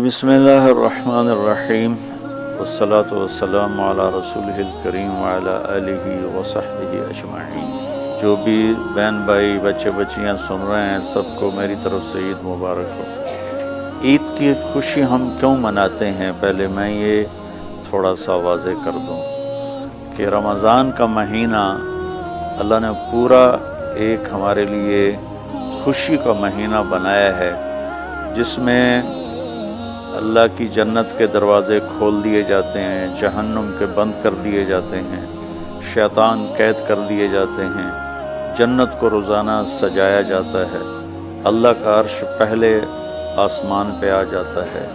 بسم اللہ الرحمن الرحیم والصلاة والسلام علی رسولہ الکریم وعلی آلہ وصحبہ اجمعین۔ جو بھی بہن بھائی بچے بچیاں سن رہے ہیں سب کو میری طرف سے عید مبارک ہو۔ عید کی خوشی ہم کیوں مناتے ہیں، پہلے میں یہ تھوڑا سا واضح کر دوں کہ رمضان کا مہینہ اللہ نے پورا ایک ہمارے لیے خوشی کا مہینہ بنایا ہے، جس میں اللہ کی جنت کے دروازے کھول دیے جاتے ہیں، جہنم کے بند کر دیے جاتے ہیں، شیطان قید کر دیے جاتے ہیں، جنت کو روزانہ سجایا جاتا ہے، اللہ کا عرش پہلے آسمان پہ آ جاتا ہے،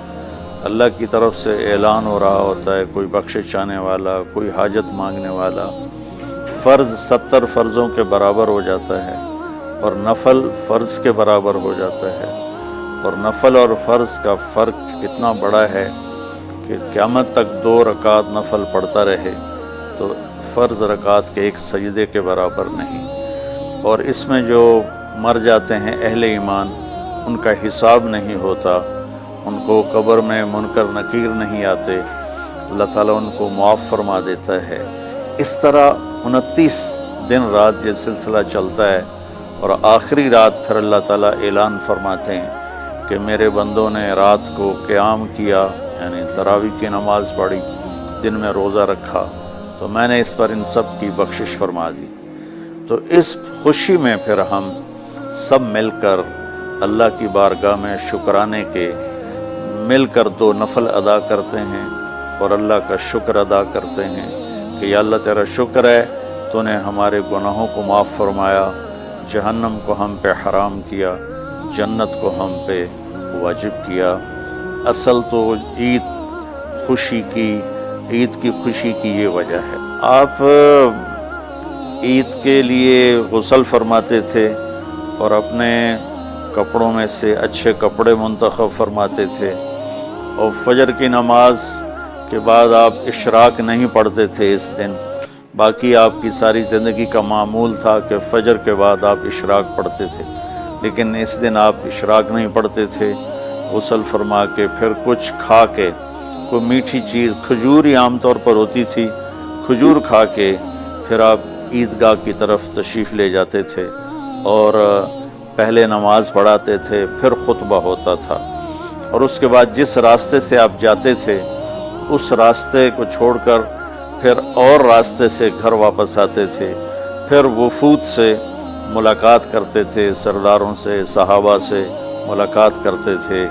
اللہ کی طرف سے اعلان ہو رہا ہوتا ہے، کوئی بخشش چاہنے والا، کوئی حاجت مانگنے والا، فرض 70 فرضوں کے برابر ہو جاتا ہے اور نفل فرض کے برابر ہو جاتا ہے، اور نفل اور فرض کا فرق اتنا بڑا ہے کہ قیامت تک 2 رکعت نفل پڑھتا رہے تو فرض رکعت کے ایک سجدے کے برابر نہیں، اور اس میں جو مر جاتے ہیں اہل ایمان ان کا حساب نہیں ہوتا، ان کو قبر میں منکر نکیر نہیں آتے، اللہ تعالیٰ ان کو معاف فرما دیتا ہے۔ اس طرح 29 دن رات یہ سلسلہ چلتا ہے، اور آخری رات پھر اللہ تعالیٰ اعلان فرماتے ہیں کہ میرے بندوں نے رات کو قیام کیا، یعنی تراویح کی نماز پڑھی، دن میں روزہ رکھا، تو میں نے اس پر ان سب کی بخشش فرما دی۔ تو اس خوشی میں پھر ہم سب مل کر اللہ کی بارگاہ میں شکرانے کے مل کر 2 نفل ادا کرتے ہیں اور اللہ کا شکر ادا کرتے ہیں کہ یا اللہ تیرا شکر ہے تو نے ہمارے گناہوں کو معاف فرمایا، جہنم کو ہم پہ حرام کیا، جنت کو ہم پہ واجب کیا۔ اصل تو عید کی خوشی کی یہ وجہ ہے۔ آپ عید کے لیے غسل فرماتے تھے اور اپنے کپڑوں میں سے اچھے کپڑے منتخب فرماتے تھے، اور فجر کی نماز کے بعد آپ اشراق نہیں پڑھتے تھے اس دن، باقی آپ کی ساری زندگی کا معمول تھا کہ فجر کے بعد آپ اشراق پڑھتے تھے، لیکن اس دن آپ اشراق نہیں پڑھتے تھے، غسل فرما کے پھر کچھ کھا کے، کوئی میٹھی چیز، کھجور ہی عام طور پر ہوتی تھی، کھجور کھا کے پھر آپ عیدگاہ کی طرف تشریف لے جاتے تھے اور پہلے نماز پڑھاتے تھے، پھر خطبہ ہوتا تھا، اور اس کے بعد جس راستے سے آپ جاتے تھے اس راستے کو چھوڑ کر پھر اور راستے سے گھر واپس آتے تھے، پھر وفود سے ملاقات کرتے تھے، سرداروں سے، صحابہ سے ملاقات کرتے تھے،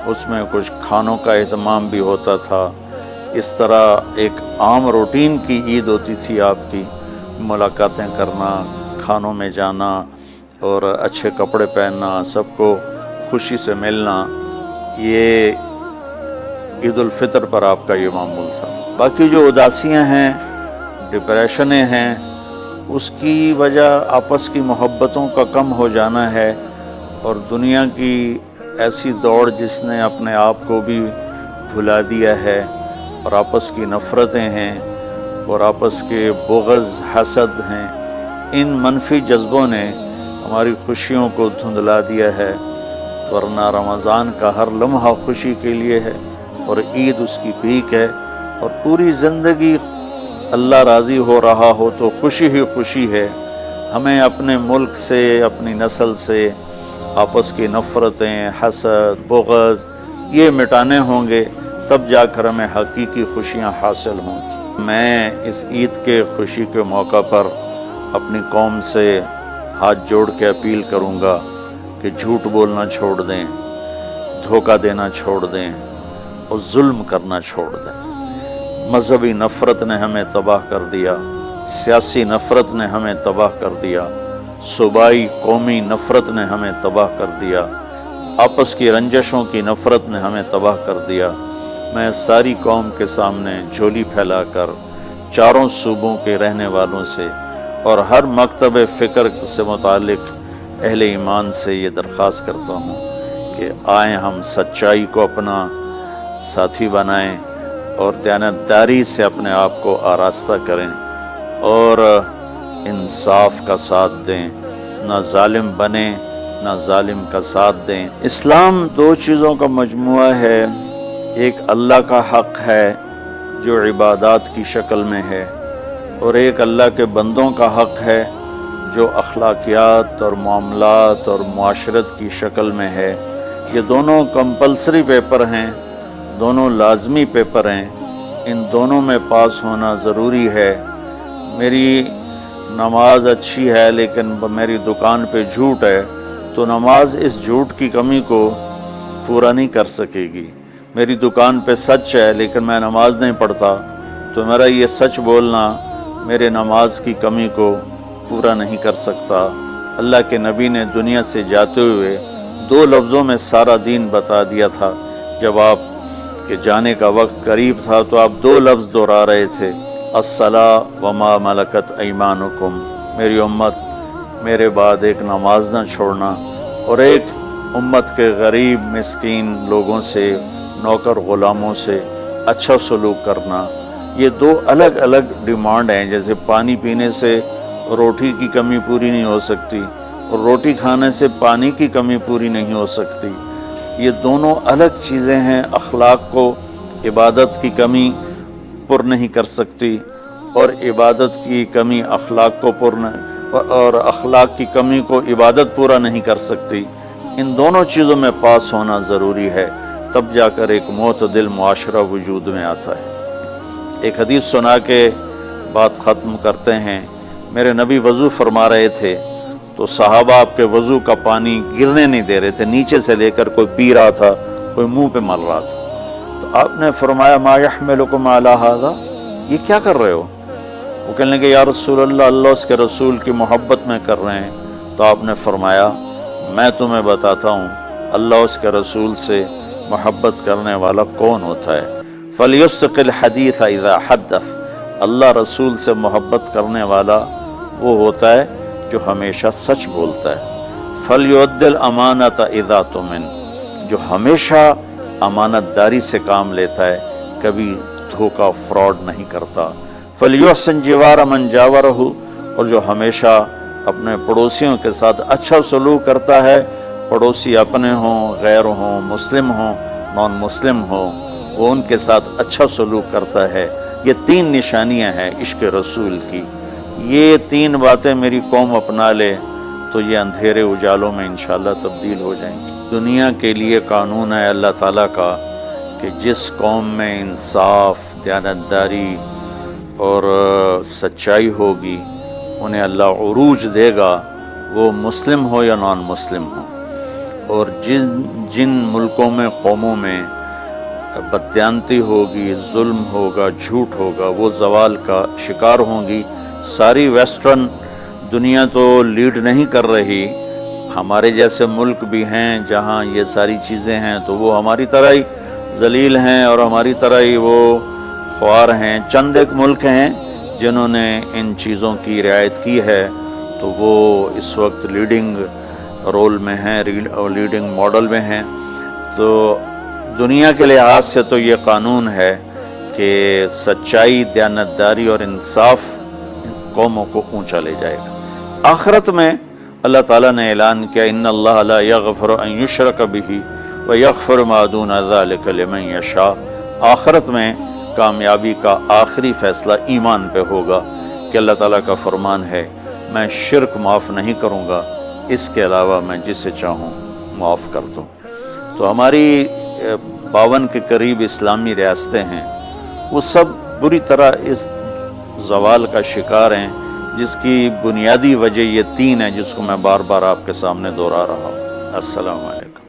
اس میں کچھ کھانوں کا اہتمام بھی ہوتا تھا۔ اس طرح ایک عام روٹین کی عید ہوتی تھی آپ کی، ملاقاتیں کرنا، کھانوں میں جانا اور اچھے کپڑے پہننا، سب کو خوشی سے ملنا، یہ عید الفطر پر آپ کا یہ معمول تھا۔ باقی جو اداسیاں ہیں، ڈپریشنیں ہیں، اس کی وجہ آپس کی محبتوں کا کم ہو جانا ہے، اور دنیا کی ایسی دوڑ جس نے اپنے آپ کو بھی بھلا دیا ہے، اور آپس کی نفرتیں ہیں اور آپس کے بغض، حسد ہیں، ان منفی جذبوں نے ہماری خوشیوں کو دھندلا دیا ہے، ورنہ رمضان کا ہر لمحہ خوشی کے لیے ہے، اور عید اس کی پیک ہے، اور پوری زندگی اللہ راضی ہو رہا ہو تو خوشی ہی خوشی ہے۔ ہمیں اپنے ملک سے، اپنی نسل سے آپس کی نفرتیں، حسد، بغض یہ مٹانے ہوں گے، تب جا کر ہمیں حقیقی خوشیاں حاصل ہوں گی۔ میں اس عید کے خوشی کے موقع پر اپنی قوم سے ہاتھ جوڑ کے اپیل کروں گا کہ جھوٹ بولنا چھوڑ دیں، دھوکہ دینا چھوڑ دیں اور ظلم کرنا چھوڑ دیں۔ مذہبی نفرت نے ہمیں تباہ کر دیا، سیاسی نفرت نے ہمیں تباہ کر دیا، صوبائی قومی نفرت نے ہمیں تباہ کر دیا، آپس کی رنجشوں کی نفرت نے ہمیں تباہ کر دیا۔ میں ساری قوم کے سامنے جھولی پھیلا کر چاروں صوبوں کے رہنے والوں سے اور ہر مکتب فکر سے متعلق اہل ایمان سے یہ درخواست کرتا ہوں کہ آئیں ہم سچائی کو اپنا ساتھی بنائیں اور دیانتداری سے اپنے آپ کو آراستہ کریں اور انصاف کا ساتھ دیں، نہ ظالم بنیں نہ ظالم کا ساتھ دیں۔ اسلام 2 چیزوں کا مجموعہ ہے، ایک اللہ کا حق ہے جو عبادات کی شکل میں ہے، اور ایک اللہ کے بندوں کا حق ہے جو اخلاقیات اور معاملات اور معاشرت کی شکل میں ہے۔ یہ دونوں کمپلسری پیپر ہیں، دونوں لازمی پیپر ہیں، ان دونوں میں پاس ہونا ضروری ہے۔ میری نماز اچھی ہے لیکن میری دکان پہ جھوٹ ہے تو نماز اس جھوٹ کی کمی کو پورا نہیں کر سکے گی۔ میری دکان پہ سچ ہے لیکن میں نماز نہیں پڑھتا تو میرا یہ سچ بولنا میرے نماز کی کمی کو پورا نہیں کر سکتا۔ اللہ کے نبی نے دنیا سے جاتے ہوئے 2 لفظوں میں سارا دین بتا دیا تھا۔ جب آپ کے جانے کا وقت قریب تھا تو آپ 2 لفظ دہرا رہے تھے، الصلاۃ وما ملکت ایمانکم، میری امت میرے بعد ایک نماز نہ چھوڑنا، اور ایک امت کے غریب مسکین لوگوں سے، نوکر غلاموں سے اچھا سلوک کرنا۔ یہ 2 الگ الگ ڈیمانڈ ہیں۔ جیسے پانی پینے سے روٹی کی کمی پوری نہیں ہو سکتی اور روٹی کھانے سے پانی کی کمی پوری نہیں ہو سکتی، یہ دونوں الگ چیزیں ہیں۔ اخلاق کو عبادت کی کمی پر نہیں کر سکتی، اور عبادت کی کمی اخلاق کو اور اخلاق کی کمی کو عبادت پورا نہیں کر سکتی۔ ان دونوں چیزوں میں پاس ہونا ضروری ہے، تب جا کر ایک معتدل معاشرہ وجود میں آتا ہے۔ ایک حدیث سنا کے بات ختم کرتے ہیں۔ میرے نبی وضو فرما رہے تھے تو صحابہ آپ کے وضو کا پانی گرنے نہیں دے رہے تھے، نیچے سے لے کر کوئی پی رہا تھا، کوئی منہ پہ مل رہا تھا۔ تو آپ نے فرمایا ما یحملکم علی ھذا، یہ کیا کر رہے ہو؟ وہ کہنے لگے یا رسول اللہ، اللہ اس کے رسول کی محبت میں کر رہے ہیں۔ تو آپ نے فرمایا میں تمہیں بتاتا ہوں اللہ اس کے رسول سے محبت کرنے والا کون ہوتا ہے۔ فَلْيُسْتِقِ الْحَدِيثَ إِذَا حَدَّثَ، اللہ رسول سے محبت کرنے والا وہ ہوتا ہے جو ہمیشہ سچ بولتا ہے۔ فَلْيُؤَدِّ الْأَمَانَةَ إِذَا تُؤْمِنَ، جو ہمیشہ امانت داری سے کام لیتا ہے، کبھی دھوکہ فراڈ نہیں کرتا۔ فَلْيُحْسِنْ جِوَارَ مَنْ جَاوَرَهُ، اور جو ہمیشہ اپنے پڑوسیوں کے ساتھ اچھا سلوک کرتا ہے، پڑوسی اپنے ہوں، غیر ہوں، مسلم ہوں، نان مسلم ہوں، وہ ان کے ساتھ اچھا سلوک کرتا ہے۔ یہ 3 نشانیاں ہیں عشق رسول کی۔ یہ 3 باتیں میری قوم اپنا لے تو یہ اندھیرے اجالوں میں انشاءاللہ تبدیل ہو جائیں گی۔ دنیا کے لیے قانون ہے اللہ تعالیٰ کا کہ جس قوم میں انصاف، دیانتداری اور سچائی ہوگی انہیں اللہ عروج دے گا، وہ مسلم ہو یا نان مسلم ہو۔ اور جن ملکوں میں، قوموں میں بددیانتی ہوگی، ظلم ہوگا، جھوٹ ہوگا، وہ زوال کا شکار ہوں گی۔ ساری ویسٹرن دنیا تو لیڈ نہیں کر رہی، ہمارے جیسے ملک بھی ہیں جہاں یہ ساری چیزیں ہیں تو وہ ہماری طرح ہی ذلیل ہیں اور ہماری طرح ہی وہ خوار ہیں۔ چند ایک ملک ہیں جنہوں نے ان چیزوں کی رعایت کی ہے تو وہ اس وقت لیڈنگ رول میں ہیں، لیڈنگ ماڈل میں ہیں۔ تو دنیا کے لحاظ سے تو یہ قانون ہے کہ سچائی، دیانتداری اور انصاف قوموں کو اونچا لے جائے گا۔ آخرت میں اللہ تعالیٰ نے اعلان کیا ان اللہ لا یغفر ان یشرک بہ ویغفر ما دون ذلک لمن یشاء۔ آخرت میں کامیابی کا آخری فیصلہ ایمان پہ ہوگا کہ اللہ تعالیٰ کا فرمان ہے میں شرک معاف نہیں کروں گا، اس کے علاوہ میں جسے چاہوں معاف کر دوں۔ تو ہماری 52 کے قریب اسلامی ریاستیں ہیں، وہ سب بری طرح اس زوال کا شکار ہیں، جس کی بنیادی وجہ یہ 3 ہے جس کو میں بار بار آپ کے سامنے دہرا رہا ہوں۔ السلام علیکم۔